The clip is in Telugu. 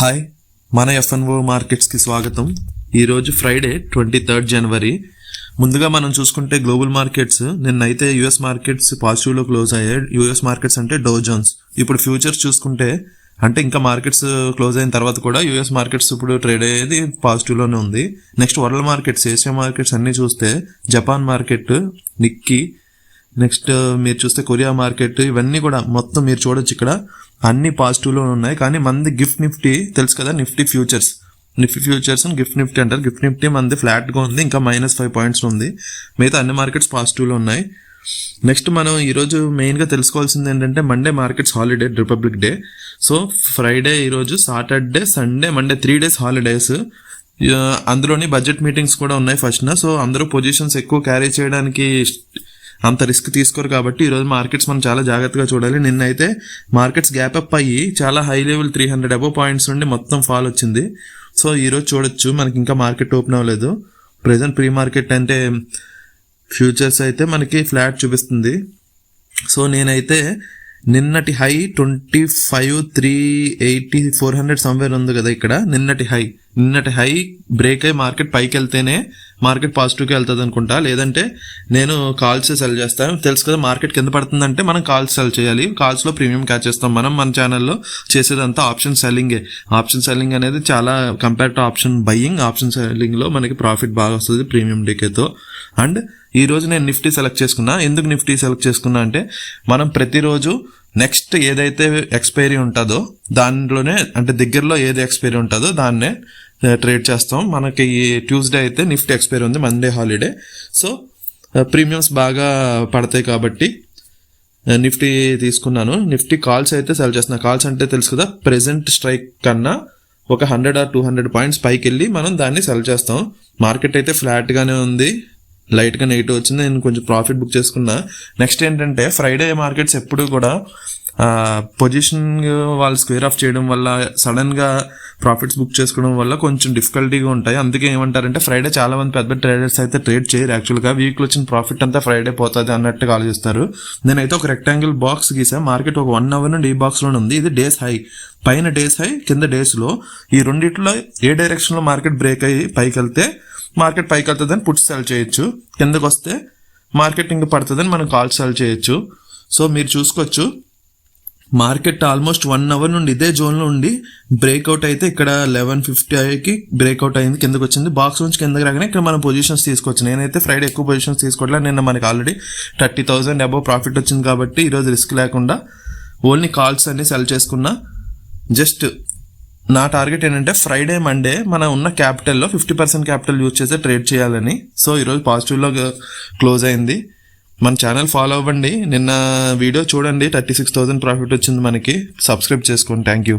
హాయ్, మన ఎఫ్ఎన్ఓ మార్కెట్స్కి స్వాగతం. ఈరోజు ఫ్రైడే 23 జనవరి. ముందుగా మనం చూసుకుంటే గ్లోబల్ మార్కెట్స్ నిన్నైతే యూఎస్ మార్కెట్స్ పాజిటివ్లో క్లోజ్ అయ్యాయి. యూఎస్ మార్కెట్స్ అంటే డౌ జోన్స్. ఇప్పుడు ఫ్యూచర్స్ చూసుకుంటే అంటే ఇంకా మార్కెట్స్ క్లోజ్ అయిన తర్వాత కూడా యూఎస్ మార్కెట్స్ ఇప్పుడు ట్రేడ్ అయ్యేది పాజిటివ్లోనే ఉంది. Next world markets, Asia markets అన్నీ చూస్తే జపాన్ మార్కెట్, నిక్కీ, నెక్స్ట్ మీరు చూస్తే కొరియా మార్కెట్, ఇవన్నీ కూడా మొత్తం మీరు చూడొచ్చు ఇక్కడ అన్ని పాజిటివ్లో ఉన్నాయి. కానీ మంది గిఫ్ట్ నిఫ్టీ తెలుసు కదా, నిఫ్టీ ఫ్యూచర్స్ గిఫ్ట్ నిఫ్టీ అంటారు. గిఫ్ట్ నిఫ్టీ మంది ఫ్లాట్గా ఉంది, ఇంకా -5 పాయింట్స్ ఉంది. మిగతా అన్ని మార్కెట్స్ పాజిటివ్లో ఉన్నాయి. నెక్స్ట్ మనం ఈరోజు మెయిన్గా తెలుసుకోవాల్సింది ఏంటంటే Monday markets holiday, Republic Day. So Friday ఈరోజు, Saturday, Sunday, Monday 3 days holidays. అందులోని బడ్జెట్ మీటింగ్స్ కూడా ఉన్నాయి ఫస్ట్న. సో అందరూ పొజిషన్స్ ఎక్కువ క్యారీ చేయడానికి అంత రిస్క్ తీసుకోరు కాబట్టి ఈరోజు మార్కెట్స్ మనం చాలా జాగ్రత్తగా చూడాలి. నిన్నైతే మార్కెట్స్ గ్యాప్ అప్ అయ్యి చాలా హై లెవెల్ 300 అబోవ్ పాయింట్స్ నుండి మొత్తం ఫాల్ వచ్చింది. సో ఈరోజు చూడొచ్చు మనకి ఇంకా మార్కెట్ ఓపెన్ అవ్వలేదు. ప్రెజెంట్ ప్రీ మార్కెట్ అంటే ఫ్యూచర్స్ అయితే మనకి ఫ్లాట్ చూపిస్తుంది. సో నేనైతే నిన్నటి హై 25,380 400 సమ్వేర్ ఉంది కదా ఇక్కడ. నిన్నటి హై బ్రేక్ అయ్యి మార్కెట్ పైకి వెళ్తేనే మార్కెట్ పాజిటివ్కి వెళ్తుంది అనుకుంటా. లేదంటే నేను కాల్స్ సెల్ చేస్తాను. తెలుసు కదా, మార్కెట్ కింద పడుతుందంటే మనం కాల్స్ సెల్ చేయాలి. కాల్స్లో ప్రీమియం క్యాచ్ చేస్తాం. మన ఛానల్లో చేసేదంతా ఆప్షన్ సెల్లింగే. ఆప్షన్ సెల్లింగ్ అనేది చాలా compare to option buying. Option సెల్లింగ్లో మనకి ప్రాఫిట్ బాగా వస్తుంది ప్రీమియం డీకేతో. అండ్ ఈ రోజు నేను నిఫ్టీ సెలెక్ట్ చేసుకున్నా. ఎందుకు నిఫ్టీ సెలెక్ట్ చేసుకున్నా అంటే మనం ప్రతిరోజు నెక్స్ట్ ఏదైతే ఎక్స్పైరీ ఉంటుందో దానిలోనే, అంటే దగ్గరలో ఏది ఎక్స్పైరీ ఉంటుందో దాన్నే ట్రేడ్ చేస్తాం. మనకి ఈ ట్యూస్డే అయితే నిఫ్టీ ఎక్స్పైరీ ఉంది, మండే హాలిడే. సో ప్రీమియమ్స్ బాగా పడతాయి కాబట్టి నిఫ్టీ తీసుకున్నాను. నిఫ్టీ కాల్స్ అయితే సెల్ చేస్తున్నా. కాల్స్ అంటే తెలుసు కదా, ప్రెజెంట్ స్ట్రైక్ కన్నా ఒక 100 or 200 పాయింట్స్ పైకి వెళ్ళి మనం దాన్ని సెల్ చేస్తాం. మార్కెట్ అయితే ఫ్లాట్గానే ఉంది, లైట్గా నెగిటివ్ వచ్చింది. నేను కొంచెం ప్రాఫిట్ బుక్ చేసుకున్నా. నెక్స్ట్ ఏంటంటే ఫ్రైడే మార్కెట్స్ ఎప్పుడు కూడా పొజిషన్ వాళ్ళు స్క్వేర్ ఆఫ్ చేయడం వల్ల, సడన్గా ప్రాఫిట్స్ బుక్ చేసుకోవడం వల్ల కొంచెం డిఫికల్టీగా ఉంటాయి. అందుకే ఏమంటారంటే ఫ్రైడే చాలా మంది పెద్ద ట్రేడర్స్ అయితే ట్రేడ్ చేయరు. యాక్చువల్గా వీక్లో వచ్చిన ప్రాఫిట్ అంతా ఫ్రైడే పోతుంది అన్నట్టుగా ఆలోచిస్తారు. నేనైతే ఒక రెక్టాంగిల్ బాక్స్ గీసాను. మార్కెట్ ఒక 1 hour నుండి ఈ బాక్స్లోనే ఉంది. ఇది డేస్ హై, పైన డేస్ హై, కింద డేస్లో. ఈ రెండిట్లో ఏ డైరెక్షన్లో మార్కెట్ బ్రేక్ అయ్యి పైకి వెళ్తే మార్కెట్ పైకి వెళ్తుందని పుట్స్ సెల్ చేయొచ్చు, కిందకు వస్తే మార్కెట్ ఇంక పడుతుందని మనం కాల్స్ సెల్ చేయొచ్చు. సో మీరు చూసుకోవచ్చు, మార్కెట్ ఆల్మోస్ట్ 1 hour నుండి ఇదే జోన్లో ఉండి బ్రేక్అవుట్ అయితే ఇక్కడ 11:50కి బ్రేక్అవుట్ అయింది, కిందకు వచ్చింది. బాక్స్ నుంచి కిందకి రాగానే ఇక్కడ మనం పొజిషన్స్ తీసుకోవచ్చు. నేనైతే ఫ్రైడే ఎక్కువ పొజిషన్స్ తీసుకోవట్లేదు. నిన్న మనకి ఆల్రెడీ 30,000 అబోవ్ ప్రాఫిట్ వచ్చింది కాబట్టి ఈరోజు రిస్క్ లేకుండా ఓన్లీ కాల్స్ అన్ని సెల్ చేసుకున్నా. జస్ట్ నా టార్గెట్ ఏంటంటే ఫ్రైడే, మండే మన ఉన్న క్యాపిటల్లో 50% క్యాపిటల్ యూజ్ చేసే ట్రేడ్ చేయాలని. సో ఈరోజు పాజిటివ్లో క్లోజ్ అయింది. మన ఛానల్ ఫాలో అవ్వండి. నిన్న వీడియో చూడండి, 36,000 ప్రాఫిట్ వచ్చింది మనకి. సబ్స్క్రైబ్ చేసుకోండి. Thank you.